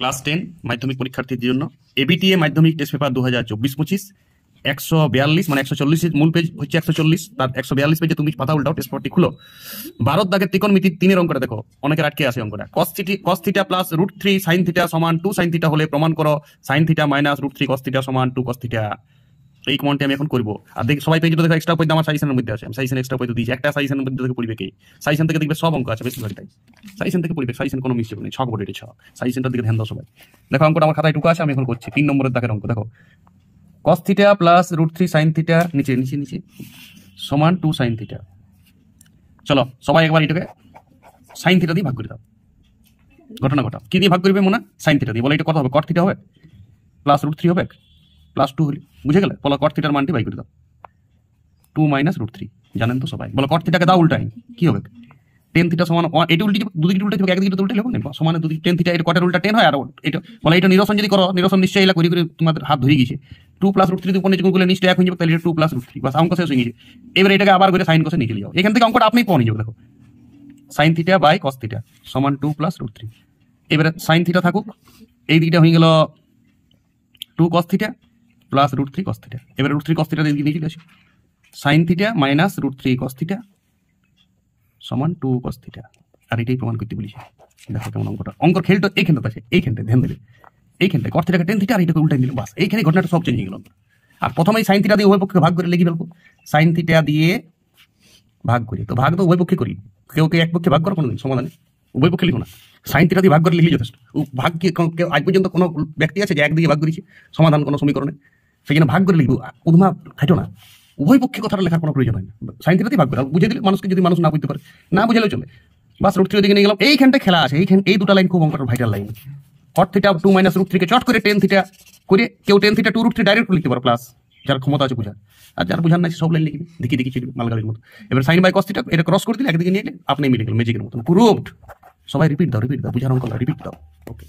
Class 10 মাধ্যমিক পরীক্ষার্থীদের জন্য এবিটিএ মাধ্যমিক টেস্ট পেপার 2024-25 142 মানে 140 মূল পেজ হচ্ছে 140, তার 142 পেজে তুমি পাতা উল্টাও, টেস্ট পেপারটি খুলো। 12 দাগের ত্রিকোণমিতি 3 এর অঙ্কটা দেখো, অনেকের আটকে আছে অঙ্কটা। cos theta plus √3 sin theta সমান 2 sin থিটা হলে প্রমাণ করো sin theta minus √3 cos theta সমান 2 cos থিটা। এই কমনটি আমি এখন করব। আর দেখি সবাই পেজে দেখো এক্সট্রা পয়েন্ট আমার সাজেশনের মধ্যে আছে, আমি সাজেশন এক্সট্রা পয়েন্ট দিয়েছি। একটা সাজেশনের মধ্যে থেকে পড়বে কি, সাজেশন থেকে দেখবে সব অঙ্ক আছে বেশিরভাগ তাই সাজেশন থেকে পড়বে, সাজেশন কোনো মিস্টেক নেই, ছক বোর্ডে ছক, সাজেশনটার দিকে ধ্যান দাও সবাই। দেখো অঙ্কটা আমার খাতায় টুকু আছে, আমি এখন করছি 3 নম্বরের দাগের অঙ্ক। দেখো cos theta plus √3 sin theta নিচে নিচে নিচে সমান 2 sin থিটা। চলো সবাই একবার এটাকে sin থিটা দিয়ে ভাগ করে দাও, ঘটনা ঘটাও। কি দিয়ে ভাগ করবে মনে sin থিটা দিয়ে, বলে এটা কত হবে, cot থিটা হবে প্লাস √3 হবে প্লাস 2 হলে, বুঝে গেলে? বলো cot থিটার মানটি বাই করে দাও, 2 মাইনাস √3 জানেন তো সবাই। বলো cot থিটাকে দাও উল্টাই, কি হবে tan থিটা সমান, এটা উল্টে দুদিকে উল্টে যাবে, একদিকে উল্টে হবে না, সমান দুদিকে tan থিটা, এটা কটের উল্টা tan হয়। আর এটা বলে এটা নিরসন যদি করো, নিরসন নিশ্চয়ই এলা করে করে তোমাদের হাত ধরে গেছে, 2 প্লাস √3 উপর নিচে গুলো নিশ্চয়ই এক হয়ে যাবে, তাহলে এটা 2 প্লাস √3 বাস অঙ্ক শেষ হয়ে গেছে। এবারে এটাকে আবার করে সাইন কসে নিচে যাও, এখান থেকে অঙ্কটা আপনি পড়ে যাবে। দেখো sin theta by cos theta সমান 2 প্লাস √3। এবারে sin থিটা থাকুক, এই দিকটা হয়ে গেল 2 cos theta plus √3 cos theta. এবারে √3 cos থিটা দিকে নিয়ে চলে আসি, sin theta minus √3 cos theta সমান 2 cos থিটা। আর এটাই প্রমাণ করতে বলেছি। দেখো কেমন অঙ্কটা, অঙ্কর খেলটা এইখানটা আছে, এইখানটা ধ্যান দেবে, এইখানটা cos থিটাকে tan থিটা আর এটাকে উল্টাই দিলাম, বাস এইখানে ঘটনাটা সব চেঞ্জ হয়ে গেল। আর প্রথমেই sin থিটা দিয়ে উভয় পক্ষে ভাগ করে লিখে ফেলবো, sin থিটা দিয়ে ভাগ করি, তো ভাগ তো উভয় পক্ষে করি, কেউ এক পক্ষে ভাগ করো কোনোদিন সমাধানে, উভয় পক্ষে লিখো না, sin থিটা দিয়ে ভাগ করে লিখলে যথেষ্ট। ভাগ কি কেউ আজ পর্যন্ত কোনো ব্যক্তি আছে যে একদিকে ভাগ করেছে সমাধান কোনো সমীকরণে, সেই জন্য ভাগ করে লিখবো, উদ্মা খাইটো না, উভয় পক্ষে কথাটা লেখার কোনো প্রয়োজন হয় না, sin থিটা দিয়ে ভাগ করে বুঝে দিলে মানুষকে, যদি মানুষ না বুঝতে পারে না বুঝলেও চলে, বাস √3 দিকে নিয়ে গেলাম। এইখানটা খেলা আছে, এই দুটো লাইন খুব অঙ্কটার vital line. cot theta 2 minus √3 কে চট করে tan থিটা করে, কেউ tan থিটা 2 √3 ডাইরেক্ট লিখতে পারো, প্লাস যার ক্ষমতা আছে বুঝার, আর যার বুঝার নাই সব লাইন লিখবে, দেখি দেখি চলবে মালগাড়ির মতো। এবার sin বাই cos থিটা এটা ক্রস করে দিলে একদিকে নিয়ে গেলে আপনি মিলে গেল ম্যাজিকের মতো, প্রুভড। সবাই রিপিট দাও, বুঝার অঙ্ক রিপিট দাও, ওকে।